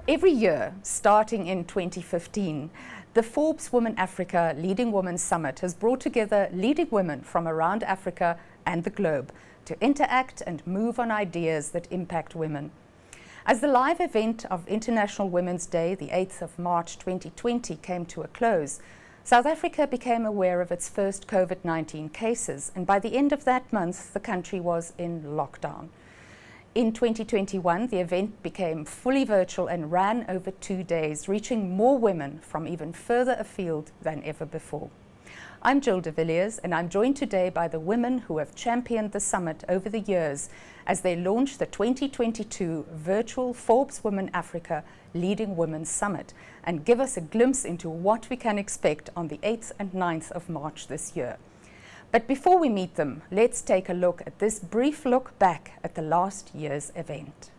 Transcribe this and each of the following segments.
Every year, starting in 2015, the Forbes Women Africa Leading Women Summit has brought together leading women from around Africa and the globe to interact and move on ideas that impact women. As the live event of International Women's Day, the 8th of March 2020, came to a close, South Africa became aware of its first COVID-19 cases, and by the end of that month, the country was in lockdown. In 2021, the event became fully virtual and ran over 2 days, reaching more women from even further afield than ever before. I'm Jill de Villiers, and I'm joined today by the women who have championed the summit over the years as they launch the 2022 virtual Forbes Women Africa Leading Women Summit and give us a glimpse into what we can expect on the 8th and 9th of March this year. But before we meet them, let's take a look at this brief look back at the last year's event.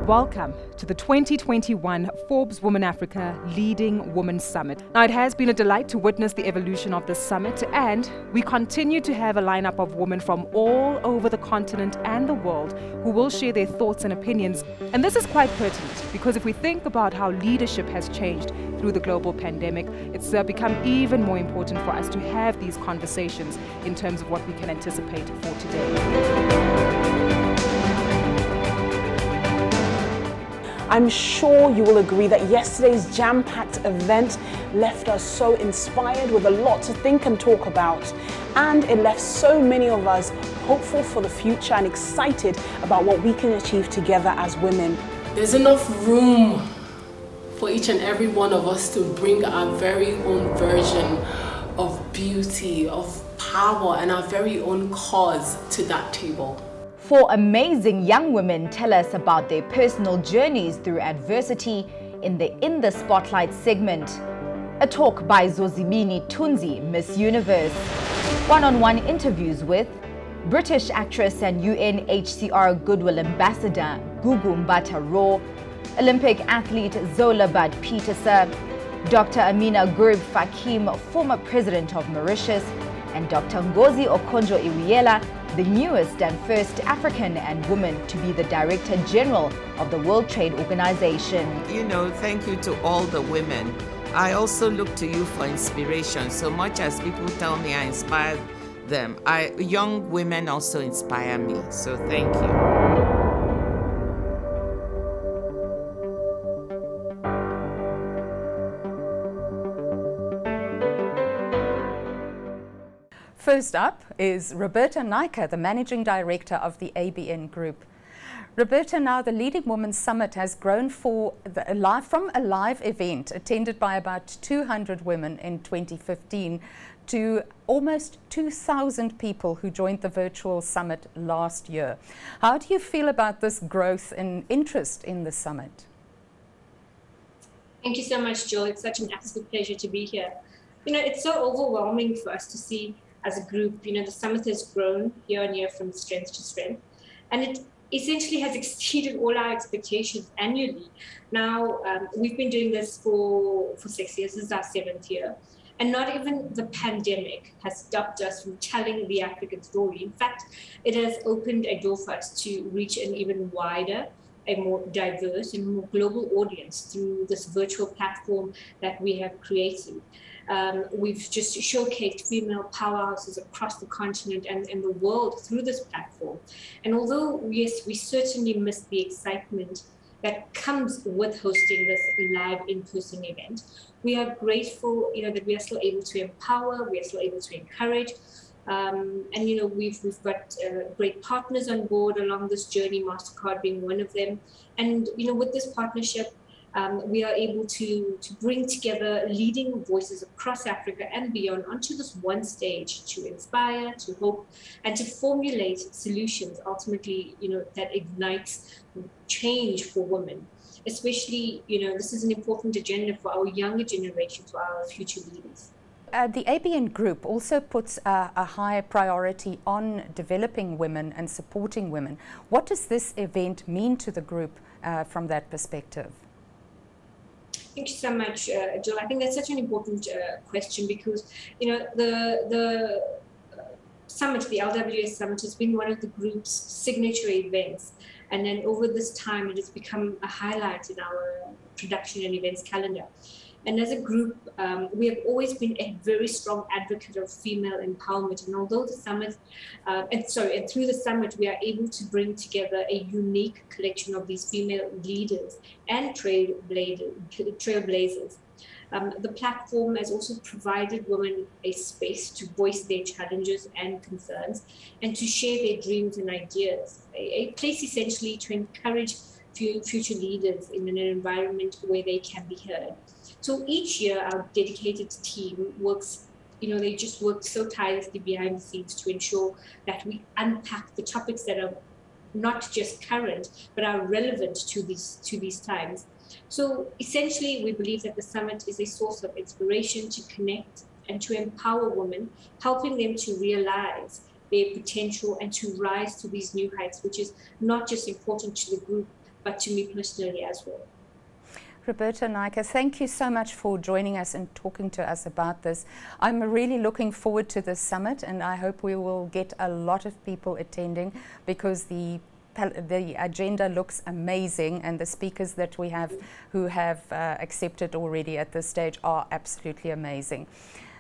Welcome to the 2021 Forbes Women Africa Leading Women Summit. Now, it has been a delight to witness the evolution of this summit, and we continue to have a lineup of women from all over the continent and the world who will share their thoughts and opinions. And this is quite pertinent because if we think about how leadership has changed through the global pandemic, it's become even more important for us to have these conversations in terms of what we can anticipate for today. I'm sure you will agree that yesterday's jam-packed event left us so inspired with a lot to think and talk about. And it left so many of us hopeful for the future and excited about what we can achieve together as women. There's enough room for each and every one of us to bring our very own version of beauty, of power, and our very own cause to that table. Four amazing young women tell us about their personal journeys through adversity in the Spotlight segment. A talk by Zozibini Tunzi, Miss Universe. One-on-one interviews with British actress and UNHCR Goodwill Ambassador Gugu Mbatha Raw, Olympic athlete Zola Bad-Peterse, Dr. Amina Gurib Fakim, former president of Mauritius, and Dr. Ngozi Okonjo-Iweala, the newest and first African and woman to be the Director General of the World Trade Organization. You know, thank you to all the women. I also look to you for inspiration. So much as people tell me I inspire them, young women also inspire me. So thank you. First up is Roberta Naicker, the Managing Director of the ABN Group. Roberta, now the Leading Women's Summit has grown from a live event attended by about 200 women in 2015 to almost 2,000 people who joined the virtual summit last year. How do you feel about this growth and interest in the summit? Thank you so much, Jill. It's such an absolute pleasure to be here. You know, it's so overwhelming for us to see as a group, you know, the summit has grown year on year from strength to strength, and it essentially has exceeded all our expectations annually. Now, we've been doing this for 6 years. This is our 7th year, and not even the pandemic has stopped us from telling the African story. In fact, it has opened a door for us to reach an even wider, a more diverse and more global audience through this virtual platform that we have created. We've just showcased female powerhouses across the continent and the world through this platform. And although, yes, we certainly missed the excitement that comes with hosting this live in-person event, we are grateful, you know, that we are still able to empower, we are still able to encourage. And, you know, we've got great partners on board along this journey, MasterCard being one of them. And, you know, with this partnership, we are able to bring together leading voices across Africa and beyond onto this one stage to inspire, to hope, and to formulate solutions ultimately, you know, that ignites change for women. Especially, you know, this is an important agenda for our younger generation, for our future leaders. The ABN Group also puts a high priority on developing women and supporting women. What does this event mean to the group from that perspective? Thank you so much, Jill. I think that's such an important question because, you know, the summit, the LWS Summit, has been one of the group's signature events. And then over this time, it has become a highlight in our production and events calendar. And as a group, we have always been a very strong advocate of female empowerment. And although the summit, and through the summit, we are able to bring together a unique collection of these female leaders and trailblazers. The platform has also provided women a space to voice their challenges and concerns and to share their dreams and ideas, a place essentially to encourage future leaders in an environment where they can be heard. So each year, our dedicated team works, they just work so tirelessly behind the scenes to ensure that we unpack the topics that are not just current, but are relevant to these times. So essentially, we believe that the summit is a source of inspiration to connect and to empower women, helping them to realize their potential and to rise to these new heights, which is not just important to the group, but to me personally as well. Roberta Naicker, thank you so much for joining us and talking to us about this. I'm really looking forward to this summit, and I hope we will get a lot of people attending, because the agenda looks amazing, and the speakers that we have who have accepted already at this stage are absolutely amazing.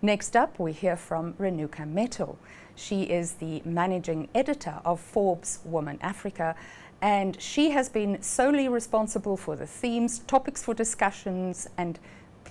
Next up, we hear from Renuka Metal. She is the managing editor of Forbes Women Africa, and she has been solely responsible for the themes, topics for discussions, and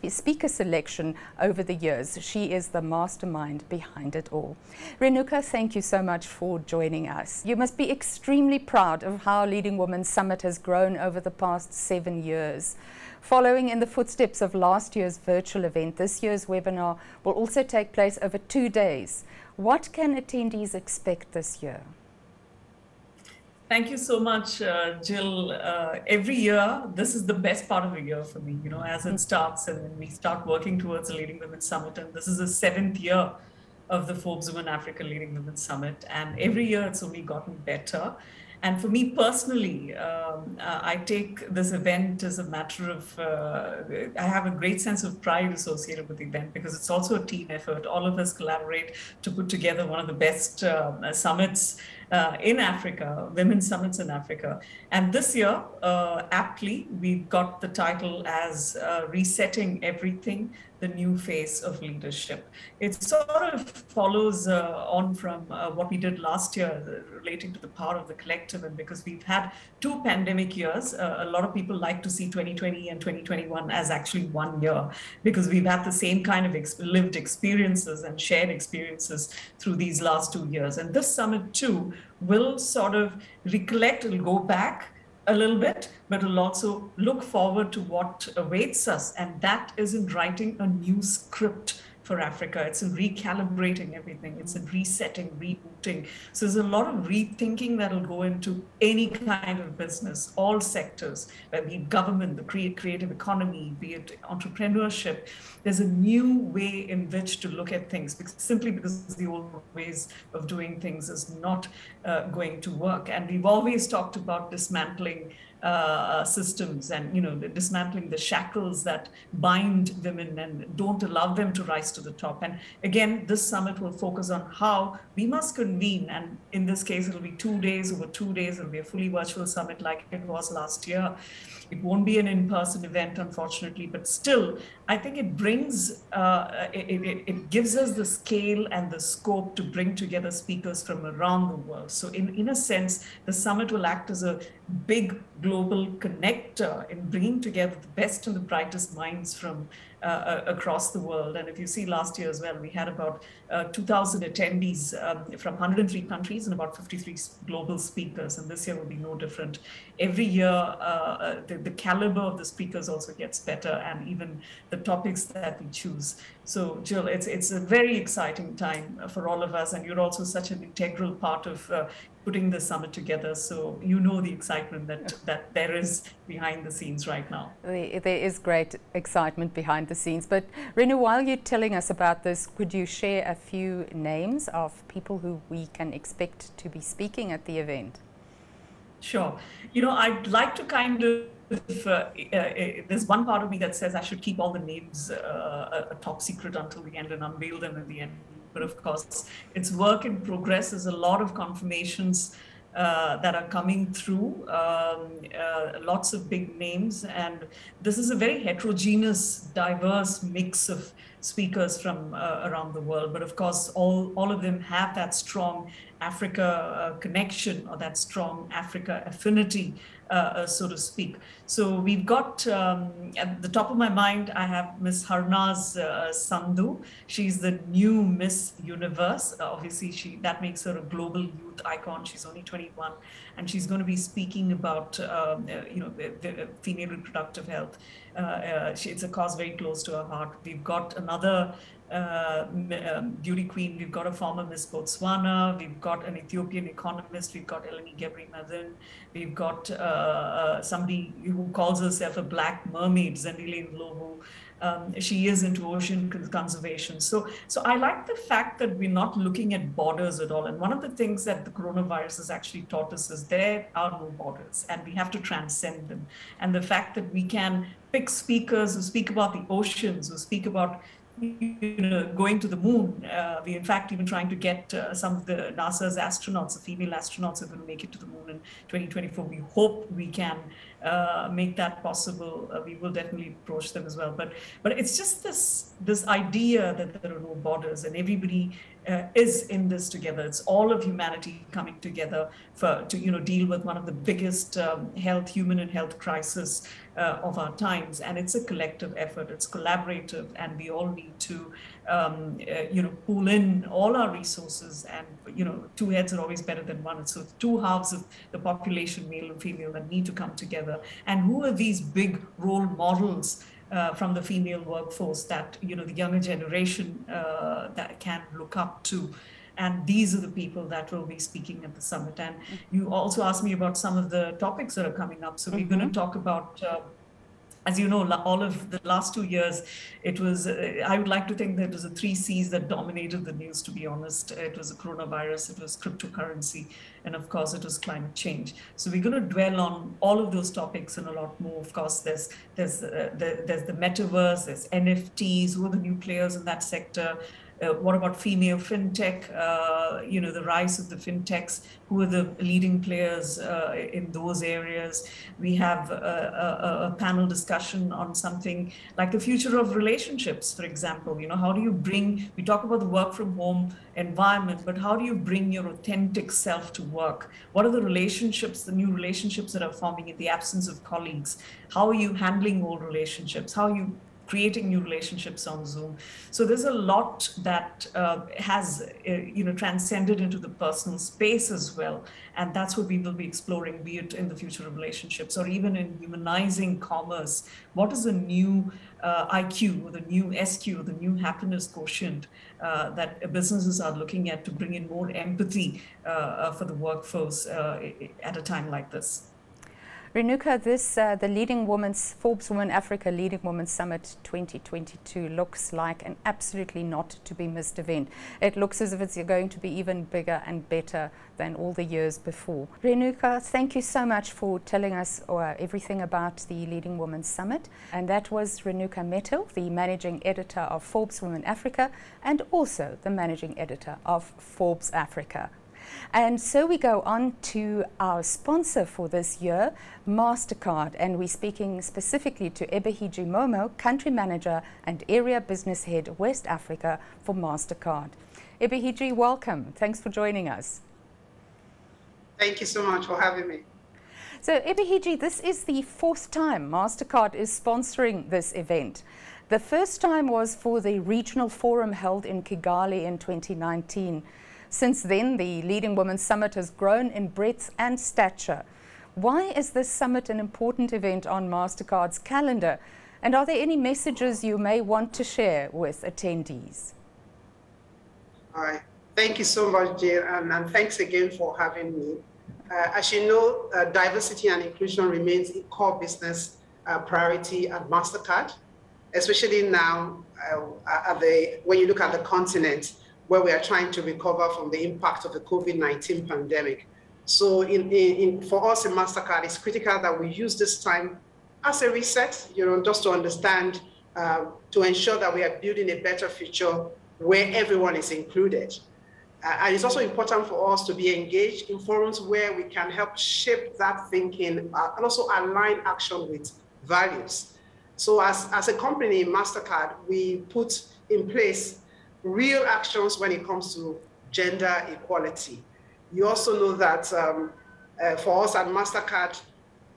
speaker selection over the years. She is the mastermind behind it all. Renuka, thank you so much for joining us. You must be extremely proud of how Leading Women Summit has grown over the past 7 years. Following in the footsteps of last year's virtual event, this year's webinar will also take place over 2 days. What can attendees expect this year? Thank you so much, Jill. Every year, this is the best part of the year for me, as it starts and when we start working towards the Leading Women Summit. And this is the 7th year of the Forbes Women Africa Leading Women Summit. And every year it's only gotten better. And for me personally, I take this event as a matter of, I have a great sense of pride associated with the event, because it's also a team effort. All of us collaborate to put together one of the best summits in Africa, women's summits in Africa. And this year, aptly, we got the title as Resetting Everything, the New Face of Leadership. It sort of follows on from what we did last year relating to the power of the collective. And because we've had 2 pandemic years, a lot of people like to see 2020 and 2021 as actually 1 year, because we've had the same kind of lived experiences and shared experiences through these last 2 years. And this summit too will sort of recollect, it'll go back a little bit, but it'll also look forward to what awaits us. And that is in writing a new script for Africa. It's in recalibrating everything. It's in resetting, rebooting. So there's a lot of rethinking that'll go into any kind of business, all sectors, be it government, the creative economy, be it entrepreneurship. There's a new way in which to look at things, simply because the old ways of doing things is not going to work. And we've always talked about dismantling systems and dismantling the shackles that bind women and don't allow them to rise to the top. And again, this summit will focus on how we must convene, and in this case it'll be 2 days. Over 2 days it'll be a fully virtual summit like it was last year. It won't be an in-person event, unfortunately, but still, I think it brings, it gives us the scale and the scope to bring together speakers from around the world. So in a sense, the summit will act as a big global connector in bringing together the best and the brightest minds from across the world. And if you see last year as well, we had about 2,000 attendees from 103 countries and about 53 global speakers. And this year will be no different. Every year, the caliber of the speakers also gets better, and even the topics that we choose. So Jill, it's a very exciting time for all of us. And you're also such an integral part of putting the summit together. So the excitement that there is behind the scenes right now. There is great excitement behind the scenes. But Renu, while you're telling us about this, could you share a few names of people who we can expect to be speaking at the event? Sure. I'd like to kind of, there's one part of me that says I should keep all the names a top secret until the end and unveil them at the end. But of course, it's work in progress. There's a lot of confirmations that are coming through, lots of big names. And this is a very heterogeneous, diverse mix of speakers from around the world. But of course, all of them have that strong Africa connection, or that strong Africa affinity, so to speak. So we've got, at the top of my mind, I have Miss Harnaz Sandhu. She's the new Miss Universe. Obviously, that makes her a global youth icon. She's only 21, and she's going to be speaking about, female reproductive health. It's a cause very close to her heart. We've got another beauty queen. We've got a former Miss Botswana. We've got an Ethiopian economist. We've got Eleni Gebremariam. We've got somebody who calls herself a black mermaid, Zendile Ndlovu. She is into ocean conservation. So I like the fact that we're not looking at borders at all. And one of the things that the coronavirus has actually taught us is there are no borders, and we have to transcend them. And the fact that we can pick speakers who speak about the oceans, who speak about going to the moon. We, in fact, even trying to get some of the NASA's astronauts, the female astronauts, are going to make it to the moon in 2024. We hope we can make that possible. We will definitely approach them as well. But it's just this idea that there are no borders, and everybody is in this together. It's all of humanity coming together to deal with one of the biggest human and health crisis of our times. And it's a collective effort. It's collaborative, and we all need to pool in all our resources. And two heads are always better than one. So two halves of the population, male and female, that need to come together. And who are these big role models from the female workforce that the younger generation that can look up to? And these are the people that will be speaking at the summit. And you also asked me about some of the topics that are coming up. So we're going to talk about, as you know, all of the last 2 years, it was, I would like to think that it was the 3 C's that dominated the news, to be honest. It was the coronavirus, it was cryptocurrency, and of course, it was climate change. So we're going to dwell on all of those topics and a lot more. Of course, there's the metaverse, there's NFTs, who are the new players in that sector? What about female fintech? The rise of the fintechs, who are the leading players in those areas? We have a panel discussion on something like the future of relationships, for example. How do you we talk about the work from home environment, but how do you bring your authentic self to work? What are the relationships, the new relationships that are forming in the absence of colleagues? How are you handling old relationships? How are you creating new relationships on Zoom? So there's a lot that has transcended into the personal space as well, and that's what we will be exploring, be it in the future of relationships or even in humanizing commerce. What is the new IQ, or the new SQ, the new happiness quotient that businesses are looking at to bring in more empathy for the workforce at a time like this? Renuka, the Forbes Women Africa Leading Women Summit 2022 looks like an absolutely not to be missed event. It looks as if it's going to be even bigger and better than all the years before. Renuka, thank you so much for telling us everything about the Leading Women Summit. And that was Renuka Metal, the Managing Editor of Forbes Women Africa and also the Managing Editor of Forbes Africa. And so we go on to our sponsor for this year, MasterCard, and we're speaking specifically to Ebehiji Momo, Country Manager and Area Business Head, West Africa for MasterCard. Ebehiji, welcome. Thanks for joining us. Thank you so much for having me. So Ebehiji, this is the 4th time MasterCard is sponsoring this event. The first time was for the regional forum held in Kigali in 2019. Since then, the Leading Women Summit has grown in breadth and stature. Why is this summit an important event on MasterCard's calendar? And are there any messages you may want to share with attendees? All right. Thank you so much, Jill, and thanks again for having me. As you know, diversity and inclusion remains a core business priority at MasterCard, especially now when you look at the continent, where we are trying to recover from the impact of the COVID-19 pandemic. So for us in MasterCard, it's critical that we use this time as a reset, just to understand, to ensure that we are building a better future where everyone is included. And it's also important for us to be engaged in forums where we can help shape that thinking and also align action with values. So as a company, MasterCard, we put in place real actions when it comes to gender equality. You also know that for us at MasterCard,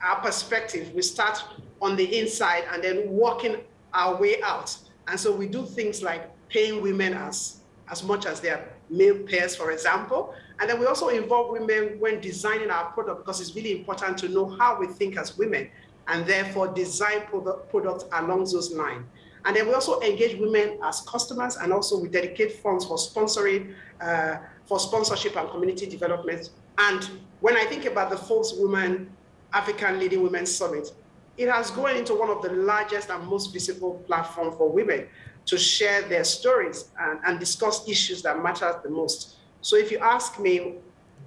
our perspective, we start on the inside and then working our way out. And so we do things like paying women as much as their male peers, for example. And then we also involve women when designing our product, because it's really important to know how we think as women and therefore design products along those lines. And then we also engage women as customers, and also we dedicate funds for sponsoring, for sponsorship and community development. And when I think about the Forbes African Leading Women Summit, it has grown into one of the largest and most visible platforms for women to share their stories and discuss issues that matter the most. So if you ask me,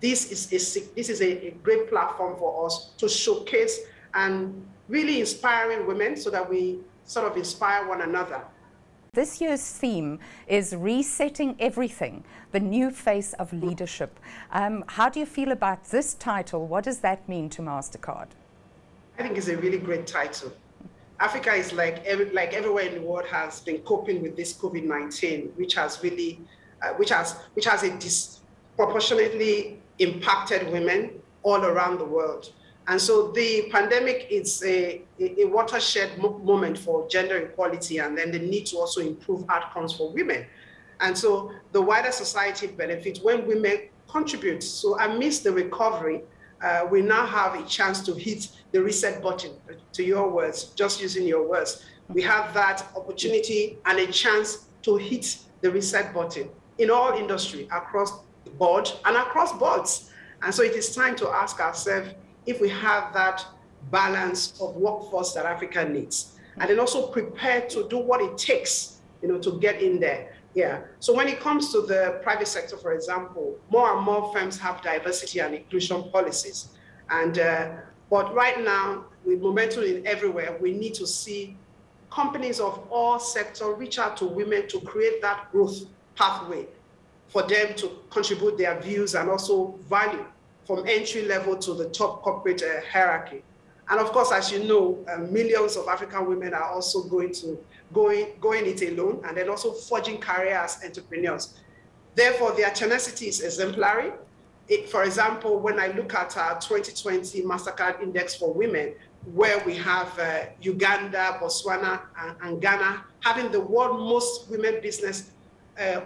this is a great platform for us to showcase and really inspiring women so that we sort of inspire one another. This year's theme is Resetting Everything, the new face of leadership. How do you feel about this title? What does that mean to MasterCard? I think it's a really great title. Africa is like everywhere in the world has been coping with this COVID-19, which has really, which has a disproportionately impacted women all around the world. And so the pandemic is a watershed moment for gender equality, and then the need to also improve outcomes for women. And so the wider society benefits when women contribute. So amidst the recovery, we now have a chance to hit the reset button, to your words, just using your words. We have that opportunity and a chance to hit the reset button in all industry, across the board and across boards. And so it is time to ask ourselves if we have that balance of workforce that Africa needs, and then also prepare to do what it takes, to get in there. Yeah. So when it comes to the private sector, for example, more and more firms have diversity and inclusion policies. And but right now, with momentum in everywhere, we need to see companies of all sectors reach out to women to create that growth pathway for them to contribute their views and also value from entry level to the top corporate hierarchy. And of course, as you know, millions of African women are also going it alone, and then also forging career as entrepreneurs. Therefore, their tenacity is exemplary. For example, when I look at our 2020 MasterCard Index for Women, where we have Uganda, Botswana, and Ghana having the world's most women business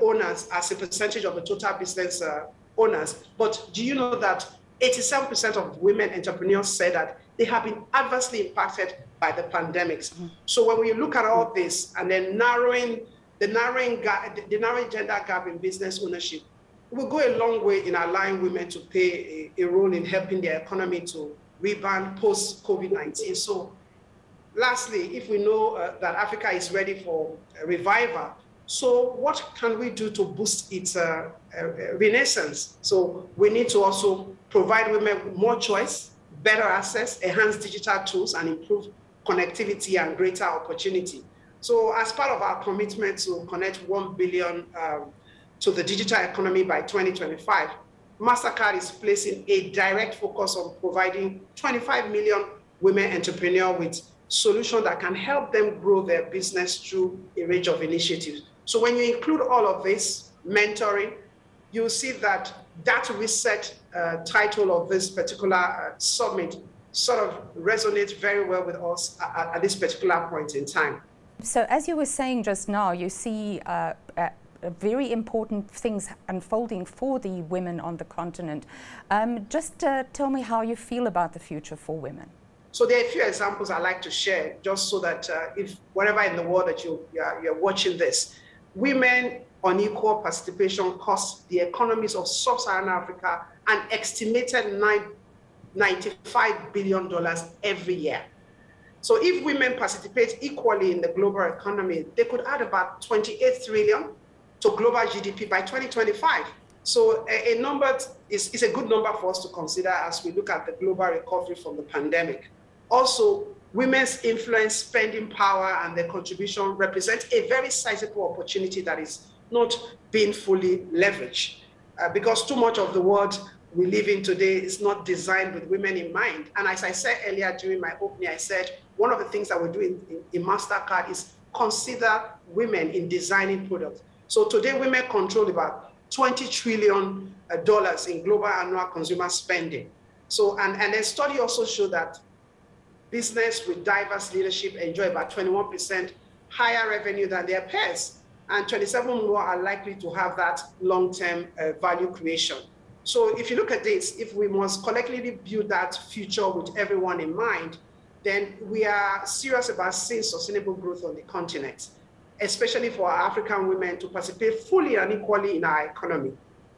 owners as a percentage of the total business owners. But do you know that 87% of women entrepreneurs say that they have been adversely impacted by the pandemics? So when we look at all this and then narrowing gender gap in business ownership, it will go a long way in allowing women to play a role in helping their economy to rebound post-COVID-19. So lastly, if we know that Africa is ready for a revival, so what can we do to boost its renaissance? So we need to also provide women with more choice, better access, enhance digital tools, and improve connectivity and greater opportunity. So as part of our commitment to connect 1 billion to the digital economy by 2025, MasterCard is placing a direct focus on providing 25 million women entrepreneurs with solutions that can help them grow their business through a range of initiatives. So when you include all of this, mentoring, you'll see that reset title of this particular summit sort of resonates very well with us at this particular point in time. So as you were saying just now, you see very important things unfolding for the women on the continent. Just tell me how you feel about the future for women. So there are a few examples I'd like to share, just so that if wherever in the world that you're watching this, women on equal participation cost the economies of sub-Saharan Africa an estimated $95 billion every year. So if women participate equally in the global economy, they could add about 28 trillion to global GDP by 2025. So a number is a good number for us to consider as we look at the global recovery from the pandemic. Also, women's influence, spending power, and their contribution represent a very sizable opportunity that is not being fully leveraged. Because too much of the world we live in today is not designed with women in mind. And as I said earlier during my opening, I said one of the things that we're doing in MasterCard is consider women in designing products. So today women control about $20 trillion in global annual consumer spending. So, and a study also showed that business with diverse leadership enjoy about 21% higher revenue than their peers, and 27 more are likely to have that long-term value creation. So if you look at this, if we must collectively build that future with everyone in mind, then we are serious about seeing sustainable growth on the continent, especially for our African women to participate fully and equally in our economy.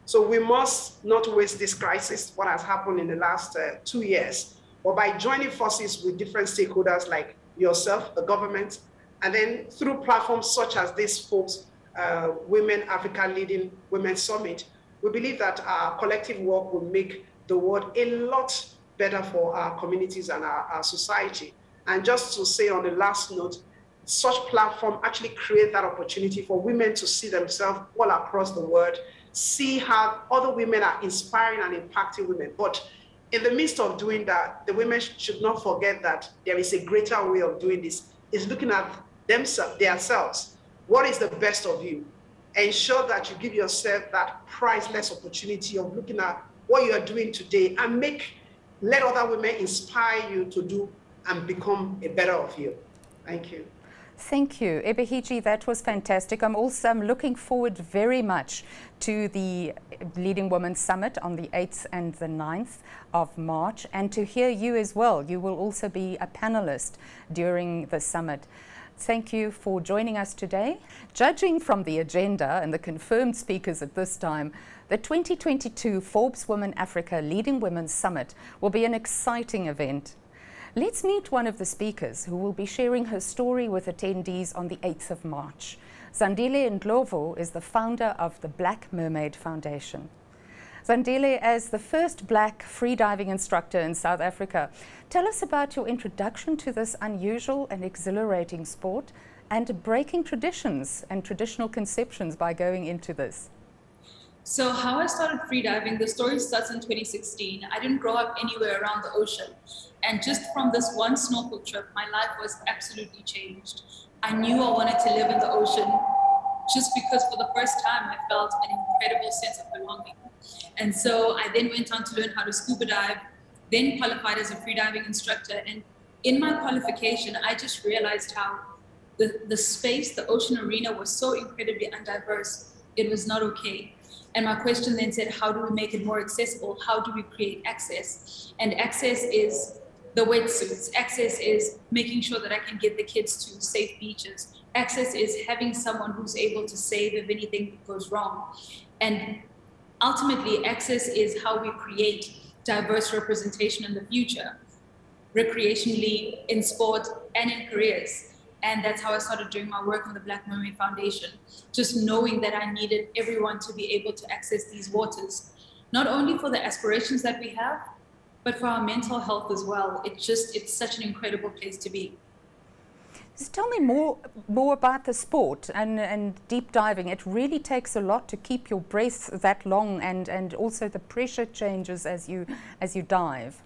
So we must not waste this crisis, what has happened in the last 2 years, or by joining forces with different stakeholders like yourself, the government, and then through platforms such as this Forbes Women Africa Leading Women Summit, we believe that our collective work will make the world a lot better for our communities and our society. And just to say on the last note, such platform actually create that opportunity for women to see themselves all across the world, see how other women are inspiring and impacting women. But in the midst of doing that, the women should not forget that there is a greater way of doing this. It's looking at themselves. What is the best of you? Ensure that you give yourself that priceless opportunity of looking at what you are doing today and let other women inspire you to do and become a better of you. Thank you. Thank you, Ebehiji. That was fantastic. I'm looking forward very much to the Leading Women Summit on the 8th and the 9th of March, and to hear you as well. You will also be a panelist during the summit. Thank you for joining us today. Judging from the agenda and the confirmed speakers at this time, the 2022 Forbes Women Africa Leading Women Summit will be an exciting event. Let's meet one of the speakers who will be sharing her story with attendees on the 8th of March. Zandile Ndlovu is the founder of the Black Mermaid Foundation. Zandile, as the first black freediving instructor in South Africa, tell us about your introduction to this unusual and exhilarating sport and breaking traditions and traditional conceptions by going into this. So how I started freediving, the story starts in 2016. I didn't grow up anywhere around the ocean. And just from this one snorkel trip, my life was absolutely changed. I knew I wanted to live in the ocean just because for the first time I felt an incredible sense of belonging. And so I then went on to learn how to scuba dive, then qualified as a freediving instructor. And in my qualification, I just realized how the space, the ocean arena was so incredibly undiverse. It was not okay. And my question then said, how do we make it more accessible? How do we create access? And access is the wetsuits. Access is making sure that I can get the kids to safe beaches. Access is having someone who's able to save if anything goes wrong. And ultimately, access is how we create diverse representation in the future, recreationally, in sport, and in careers. And that's how I started doing my work on the Black Mermaid Foundation, just knowing that I needed everyone to be able to access these waters, not only for the aspirations that we have, but for our mental health as well. It's such an incredible place to be. Just tell me more about the sport and deep diving. It really takes a lot to keep your breath that long, and also the pressure changes as you dive.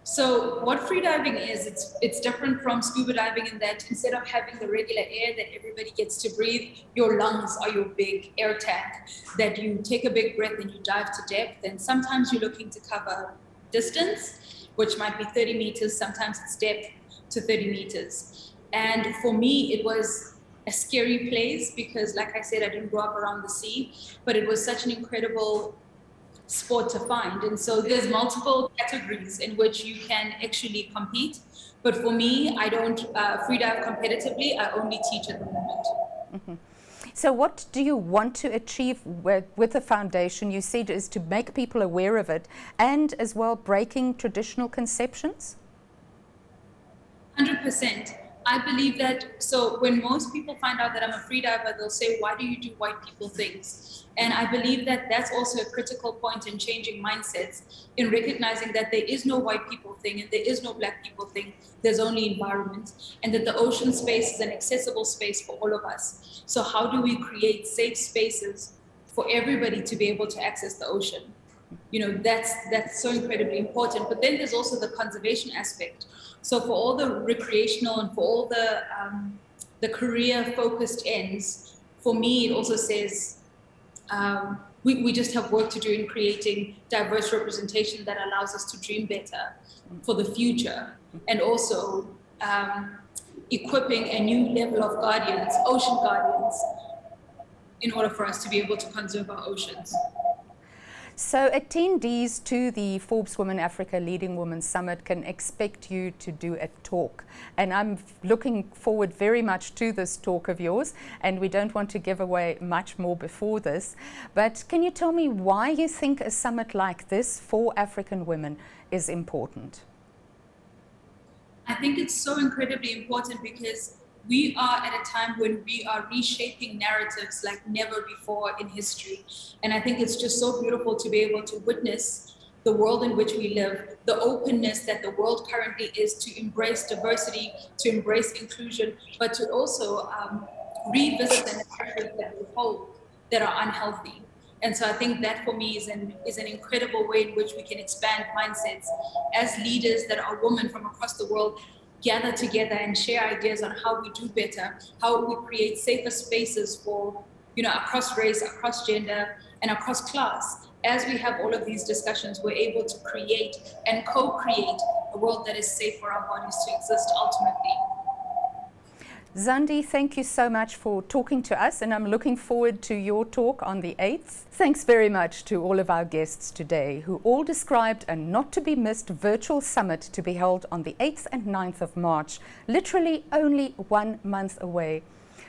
So what freediving is, it's different from scuba diving in that instead of having the regular air that everybody gets to breathe, your lungs are your big air tank that you take a big breath and you dive to depth. And sometimes you're looking to cover distance, which might be 30 meters, sometimes it's depth to 30 meters. And for me, it was a scary place because, like I said, I didn't grow up around the sea, but it was such an incredible sport to find. And so there's multiple categories in which you can actually compete. But for me, I don't freedive competitively. I only teach at the moment. Mm-hmm. So what do you want to achieve with the foundation? You said is to make people aware of it and as well breaking traditional conceptions? 100%. I believe that, so when most people find out that I'm a free diver, they'll say, why do you do white people things? And I believe that that's also a critical point in changing mindsets, in recognizing that there is no white people thing and there is no black people thing, there's only environment, and that the ocean space is an accessible space for all of us. So how do we create safe spaces for everybody to be able to access the ocean? You know, that's so incredibly important. But then there's also the conservation aspect. So for all the recreational and for all the career-focused ends, for me, it also says we just have work to do in creating diverse representation that allows us to dream better for the future, and also equipping a new level of guardians, ocean guardians, in order for us to be able to conserve our oceans. So attendees to the Forbes Women Africa Leading Women Summit can expect you to do a talk. And I'm looking forward very much to this talk of yours, and we don't want to give away much more before this. But can you tell me why you think a summit like this for African women is important? I think it's so incredibly important because we are at a time when we are reshaping narratives like never before in history. And I think it's just so beautiful to be able to witness the world in which we live, the openness that the world currently is to embrace diversity, to embrace inclusion, but to also revisit the narratives that we hold that are unhealthy. And so I think that for me is an incredible way in which we can expand mindsets as leaders that are women from across the world, gather together and share ideas on how we do better, how we create safer spaces for, you know, across race, across gender, and across class. As we have all of these discussions, we're able to create and co-create a world that is safe for our bodies to exist ultimately. Zandi, thank you so much for talking to us, and I'm looking forward to your talk on the 8th. Thanks very much to all of our guests today, who all described a not-to-be-missed virtual summit to be held on the 8th and 9th of March, literally only 1 month away.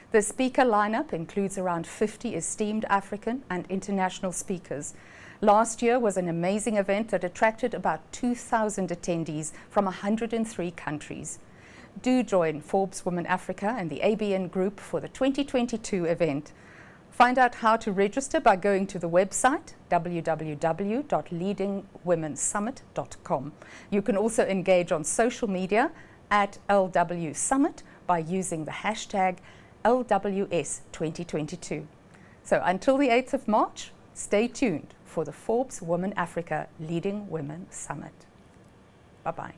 The speaker lineup includes around 50 esteemed African and international speakers. Last year was an amazing event that attracted about 2,000 attendees from 103 countries. Do join Forbes Women Africa and the ABN Group for the 2022 event. Find out how to register by going to the website www.leadingwomensummit.com. You can also engage on social media at LW Summit by using the hashtag LWS2022. So until the 8th of March, stay tuned for the Forbes Women Africa Leading Women Summit. Bye-bye.